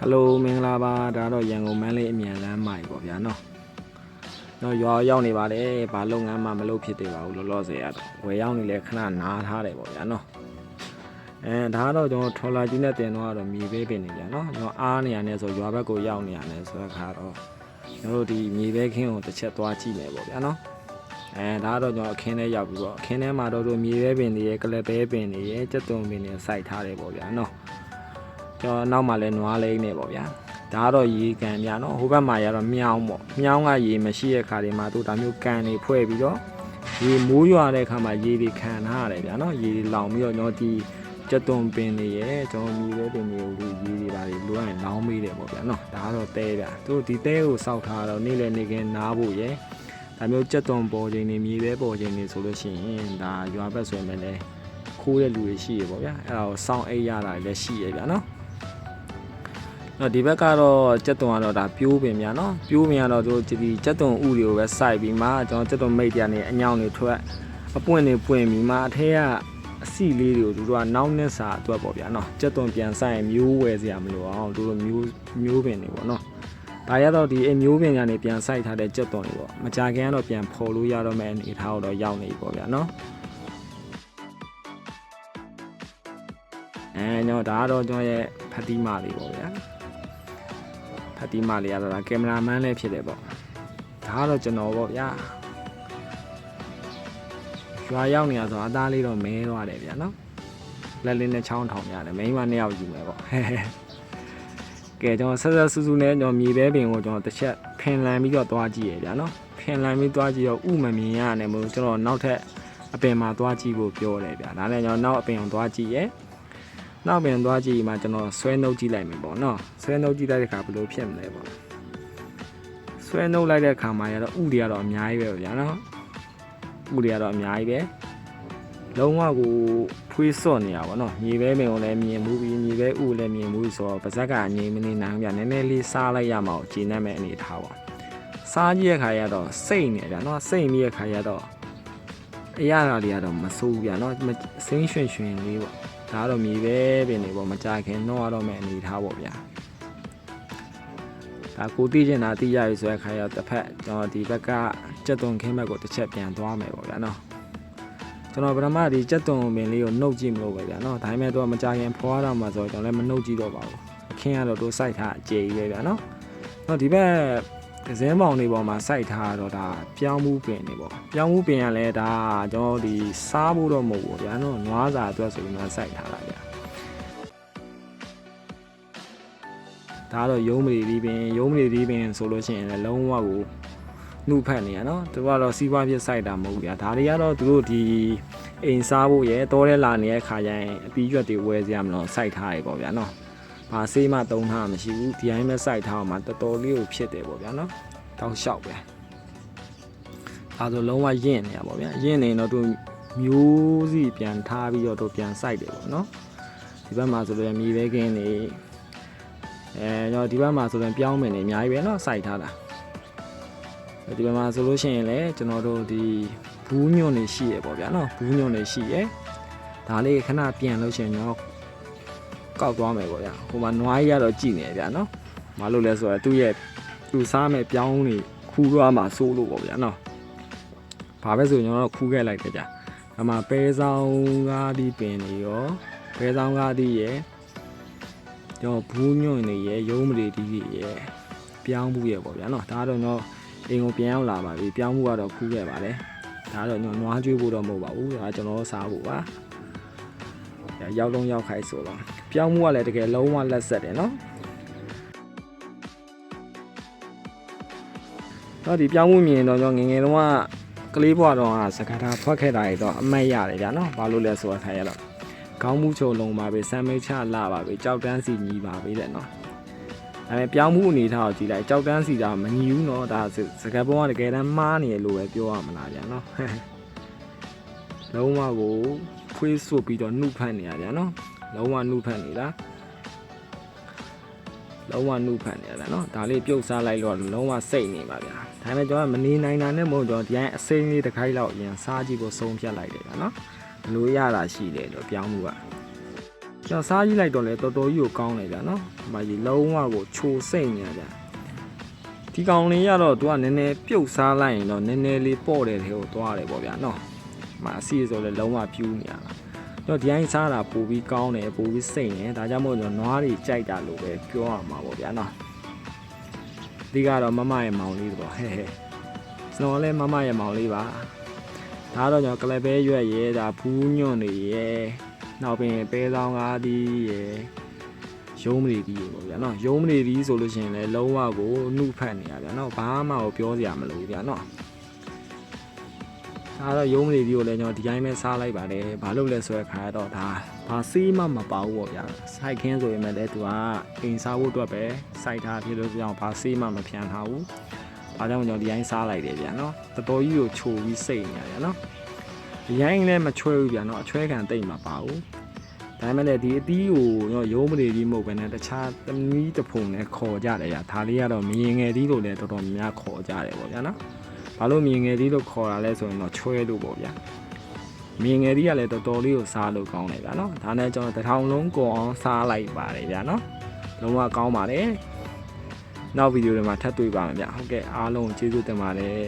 Hello မင်္ဂလာပါဒါတော့ရန်ကုန်မန်းလေးအမြန်လမ်းမိုင်ပေါ့ဗျာနော်ရွာရောက်နေပါတယ်ဘာလုပ်ငန်းမှမလုပ်ဖြစ်သေးပါဘူးလောလောဆယ်ရတော့ဝယ်ရောက်နေလဲခဏနားထားတယ်ပေါ့ဗျာနော်ဒါကတော့ကျွန်တော်ထော်လာကြီးနဲ့တင်တော့မြေပဲပင်နေကြနော်ကျွန်တော်အားနေရနေဆိုရွာဘက်ကိုရောက်နေရတယ်ဆိုတော့ခါတော့ကျွန်တော်တို့ဒီမြေပဲခင်းကိုတစ်ချက်သွားကြည့်မယ်ပေါ့ဗျာနော်ဒါကတော့ကျွန်တော်အခင်းထဲရောက်ပြီးတော့အခင်းထဲမှာတော့မြေပဲပင်တွေရဲ့ကလပ်ပဲပင်တွေရဲ့ကြက်သွန်ပင်တွေစိုက်ထားတယ်ပေါ့ဗျာနော်ကျွန်တော်နောက်မှလည်းနွားလေးနေပေါ့ဗျာဒါကတော့ရေကန်ပြနော်ဟိုဘက်မှာရတော့မြောင်းပေါ့မြောင်းကရေမရှိတဲ့ခါတွေမှာသူဒါမျိုးကန်တွေဖွဲ့ပြီးတော့ရေမိုးရွာတဲ့ခါမှာရေတွေခံထားရတယ်ဗျာနော်ရေတွေလောင်ပြီးတော့ကျွန်တော်ဒီကြက်သွန်ပင်တွေရဲ့ကျွန်တော်မြေပဲပင်တွေကိုရေတွေပါလိုအပ်ရင်လောင်းမိတယ်ပေါ့ဗျာနော်ဒါကတော့တဲဗျာသူဒီတဲကိုစောက်ထားတော့နေ့လည်နေခင်းနားဖို့ရယ်ဒါမျိုးကြက်သွန်ပေါ်ချိန်တွေမြေပဲပေါ်ချိန်တွေဆိုလို့ရှိရင်ဒါရွာဘက်ဆိုရင်လည်းခိုးတဲ့လူတွေရှိရပေါ့ဗျာအဲ့ဒါကိုစောင်းအိတ်ရတာလည်းရှိရဗျာနော်ဒီဘက်ကတော့ကြက်သွန်ကတော့ဒါပြိုးပင်များနော်ပြိုးပင်ကတော့တို့ဒီကြက်သွန်ဥတွေကိုပဲစိုက်ပြီးမှကျွန်တော်ကြက်သွန်မိတ်တရားနေအညောင်းတွေထွက်အပွင့်တွေပွင့်ပြီးမှအထက်ကအစီလေးတွေကိုတို့ကနောက်နှစ်စာအတွက်ပေါ့ဗျာနော်ကြက်သွန်ပြန်စိုက်ရင်မျိုးဝယ်စရာမလိုအောင်တို့မျိုးပင်တွေပေါ့နော်ဒါရတော့ဒီအမျိုးပင်ညာနေပြန်စိုက်ထားတဲ့ကြက်သွန်တွေပေါ့မကြခင်ကတော့ပြန်ဖော်လို့ရတော့မယ့်အနေအထားတော့ရောက်နေပေါ့ဗျာနော်ကျွန်တော်ဒါကတော့ကျွန်တော်ရဲ့ဖတ်တီးမလေးပေါ့ဗျာဖတ်တီးမလေးကတော့ကင်မရာမန်လည်းဖြစ်တယ်ပေါ့ဒါကတော့ကျွန်တော်ပေါ့ဗျာရွာရောက်နေရဆိုအသားလေးတော့မဲသွားတယ်ဗျာနော်လက်လေးနဲ့ချောင်းထောင်ရတယ်မိန်းမ2ယောက်ယူမယ်ပေါ့ကဲကျွန်တော်ဆက်ဆူဆူနဲ့ကျွန်တော်မြေပဲပင်ကိုကျွန်တော်တစ်ချက်ဖင်လန်ပြီးတော့သွားကြည့်ရဗျာနော်ဖင်လန်ပြီးသွားကြည့်တော့ဥမမြင်ရတယ်မို့ကျွန်တော်နောက်ထပ်အပင်မှာသွားကြည့်ဖို့ပြောတယ်ဗျာဒါနဲ့ကျွန်တော်နောက်အပင်ကိုသွားကြည့်ရဲနောက်ပြန်သွားကြည့်မှကျွန်တော်ဆွဲနှုတ်ကြည့်လိုက်မယ်ပေါ့နော်ဆွဲနှုတ်ကြည့်လိုက်တဲ့အခါဘယ်လိုဖြစ်မလဲပေါ့ဆွဲနှုတ်လိုက်တဲ့အခါမှာရတော့ဥတွေကတော့အများကြီးပဲဗျာနော်ဥတွေကတော့အများကြီးပဲလုံးဝကိုဖွေးစော့နေရပါတော့မြေပဲပင်ကိုလည်းမြင်မှုပြီးမြေပဲဥကိုလည်းမြင်မှုဆိုတော့ပါဇက်ကအငြိမ်မနေနိုင်ဗျာနည်းနည်းလေးစားလိုက်ရမှာကိုဂျင်းနဲ့မဲ့အနေထားပါစားကြည့်တဲ့ခါရတော့စိတ်နေဗျာနော်စိတ်ပြီးတဲ့ခါရတော့အရာတွေကတော့မဆိုးဗျာနော်စိမ့်ရွှင်ရွှင်လေးပေါ့ဒါတော့မြေပဲပင်တွေပေါ့မကြခင်တော့ရတော့မယ့်အနေထားပေါ့ဗျာဒါကိုသိချင်တာသိရပြီဆိုတဲ့ခါကျတော့တစ်ဖက်ကျွန်တော်ဒီဘက်ကကြက်သွန်ခင်းဘက်ကိုတစ်ချက်ပြန်သွားမယ်ပေါ့ဗျာနော်ကျွန်တော်ပထမဒီကြက်သွန်ပင်လေးကိုနှုတ်ကြည့်မလို့ပဲဗျာနော်ဒါပေမဲ့တော့မကြခင်ဖွာတော့မှာဆိုတော့ကျွန်တော်လည်းမနှုတ်ကြည့်တော့ပါဘူးအခင်းကတော့တို့စိုက်ထားအကျေကြီးပဲဗျာနော်ဒီဘက်ဇင်းမောင်တွေပေါ်မှာစိုက်ထားတော့ဒါပြောင်းမှုပင်တွေပေါ့ပြောင်းမှုပင်ကလည်းဒါကျွန်တော်ဒီစားဖို့တော့မဟုတ်ဘူးဗျာနော်နွားစာအတွက်ဆိုပြီးမှစိုက်ထားတာဗျာဒါတော့ရုံးမလီဒီပင်ဆိုလို့ရှိရင်လည်းလုံးဝကိုနှုတ်ဖက်နေရနော်သူကတော့စီးပွားဖြစ်စိုက်တာမဟုတ်ဗျာဒါတွေကတော့သူတို့ဒီအိမ်စားဖို့ရယ်တောထဲလာနေတဲ့ခါကျရင်အပီးရွက်တွေဝယ်စရာမလိုစိုက်ထားရပေါ့ဗျာနော်ဘာဆေးမှတုံးထားမရှိဘူးဒီတိုင်းပဲစိုက်ထားအောင်မှတော်တော်လေးကိုဖြစ်တယ်ပေါ့ဗျာနော်တောက်လျှောက်ပဲဒါဆိုလုံးဝရင့်နေရပေါ့ဗျာရင့်နေတော့သူမျိုးစီပြန်ထားပြီးတော့သူပြန်စိုက်တယ်ပေါ့နော်ဒီဘက်မှာဆိုတော့မြေပဲကင်းနေကျွန်တော်ဒီဘက်မှာဆိုရင်ပြောင်းမင်နေအများကြီးပဲနော်စိုက်ထားတာဒီဘက်မှာဆိုလို့ရှိရင်လည်းကျွန်တော်တို့ဒီဘူးညွန့်နေရှိရပေါ့ဗျာနော်ဘူးညွန့်နေရှိရဒါလေးခဏပြန်လို့ရှိရင်ကျွန်တော်ကောက်သွားမယ်ပေါ့ဗျာဟိုမှာနွားရတော့ကြည့်နေဗျာနော်မလို့လဲဆိုတော့သူစားမဲ့ပြောင်းနေခူးသွားမှာစိုးလို့ပေါ့ဗျာနော်ဘာပဲဆိုကျွန်တော်တို့ခူးခဲ့လိုက်တယ်ဗျာဒါမှပဲဆောင်ကားဒီပင်တွေရောပဲဆောင်ကားဒီရယ်ကျွန်တော်ဘူးညွန့်နေရယ်ရုံးမတွေဒီရယ်ပြောင်းမှုရယ်ပေါ့ဗျာနော်ဒါတော့ကျွန်တော်အိမ်ကိုပြန်ရောက်လာပါပြီပြောင်းမှုကတော့ခူးခဲ့ပါတယ်ဒါတော့ကျွန်တော်နွားကျွေးဖို့တော့မဟုတ်ပါဘူးဒါကျွန်တော်စားဖို့ပါရောက်လုံးရောက်ခိုက်ဆိုတော့ပြောင်းမှုကလည်းတကယ်လုံးဝလက်ဆက်တယ်နော်တော့ဒီပြောင်းမှုမြင်တော့ကျွန်တော်ငငယ်တုန်းကကလေးဘွားတော့စကားထားဖွက်ခဲ့တာတွေတော့အမတ်ရတယ်ဗျာနော်ဘာလို့လဲဆိုတော့ခါရတော့ခေါင်းမှုချုံလုံးပါပဲစမ်းမိတ်ချလာပါပဲကြောက်တန်းစီညီပါပဲတဲ့နော်ဒါပေမဲ့ပြောင်းမှုအနေထားကိုကြည့်လိုက်ကြောက်တန်းစီတာမညီဘူးနော်ဒါစကားပုံကတကယ်တမ်းမှားနေရလို့ပဲပြောရမလားဗျာနော်လုံးဝကိုဖွေးဆို့ပြီးတော့နှုတ်ဖက်နေရဗျာနော်လုံးဝနှုတ်ဖက်နေတာလုံးဝနှုတ်ဖက်နေရဗျာနော်ဒါလေးပြုတ်စားလိုက်တော့လုံးဝစိတ်နေပါဗျာဒါပေမဲ့ကျွန်တော်မနေနိုင်တာနဲ့မဟုတ်တော့ဒီတိုင်းအစိမ့်လေးတစ်ခိုက်လောက်အရင်စားကြည့်ဖို့ဆုံးဖြတ်လိုက်တယ်ဗျာနော်ဘလို့ရတာရှိတယ်လို့ပြောင်းမှုက ကျွန်တော်စားကြည့်လိုက်တော့လေတော်တော်ကြီးကိုကောင်းတယ်ဗျာနော်ဒီမှာကြီးလုံးဝကိုချိုစိမ့်နေကြဒီကောင်လေးရတော့သူကနည်းနည်းပြုတ်စားလိုက်ရင်တော့နည်းနည်းလေးပေါ့တယ်ထဲကိုသွားတယ်ပေါ့ဗျာနော်ဒီမှာအစီဆိုလဲလုံးဝပြူးနေရတာတော့ဒီတိုင်းစားတာပိုပြီးကောင်းတယ်ပိုပြီးစိမ့်တယ်ဒါကြောင့်မို့ကျွန်တော်နွားတွေကြိုက်တာလို့ပဲပြောရမှာပေါ့ဗျာနော်ဒီကတော့မမရဲ့မောင်လေးပေါ့ဟဲ့ကျွန်တော်လည်းမမရဲ့မောင်လေးပါဒါတော့ကျွန်တော်ကလပ်ပဲရွက်ရဲဒါဘူးညွန့်နေရဲနောက်ပြီးပဲဆောင်ကားဒီရဲရုံးမနေဒီပေါ့ဗျာနော်ရုံးမနေဒီဆိုလို့ရှိရင်လည်းလုံးဝကိုနှုတ်ဖက်နေရဗျာနော်ဘာမှကိုပြောစရာမလိုဘူးဗျာနော်ဒါတော့ရုံးမနေဒီကိုလည်းကျွန်တော်ဒီတိုင်းပဲစားလိုက်ပါတယ်ဘာလို့လဲဆိုရခါတော့ဒါဘာစေးမှမပေါဘူးပေါ့ဗျာစိုက်ခင်းဆိုရင်လည်းသူကအိမ်စားဖို့အတွက်ပဲစိုက်ထားဖြစ်လို့ကြောင့်ဘာစေးမှမဖြန်ထားဘူးဒါကြောင့်ကျွန်တော်ဒီတိုင်းစားလိုက်တယ်ဗျာနော်တော်တော်ကြီးကိုချိုပြီးစိတ်နေရဗျာနော်ဒီတိုင်းလည်းမချွဲဘူးဗျာနော်အချွဲခံတိတ်မှာပါဘူးဒါပေမဲ့လည်းဒီအသီးကိုတော့ရုံးမနေဒီမဟုတ်ပဲနဲ့တခြားသမီးတစ်ဖုံနဲ့ခေါ်ကြတယ်ဗျာဒါလေးကတော့မြင်ငယ်သီးလို့လည်းတော်တော်များများခေါ်ကြတယ်ပေါ့ဗျာနော်ဘာလို့မြင်ငယ်သီးလို့ခေါ်တာလဲဆိုရင်တော့ချွဲလို့ပေါ့ဗျာမြင်ငယ်သီးကလည်းတော်တော်လေးကိုစားလို့ကောင်းတယ်ဗျာနော်ဒါနဲ့ကျွန်တော်တစ်ထောင်လုံးကုန်အောင်စားလိုက်ပါတယ်ဗျာနော်လုံးဝကောင်းပါတယ်နောက်ဗီဒီယိုတွေမှာထပ်တွေ့ပါမယ်ဗျာဟုတ်ကဲ့အားလုံးကျေးဇူးတင်ပါတယ်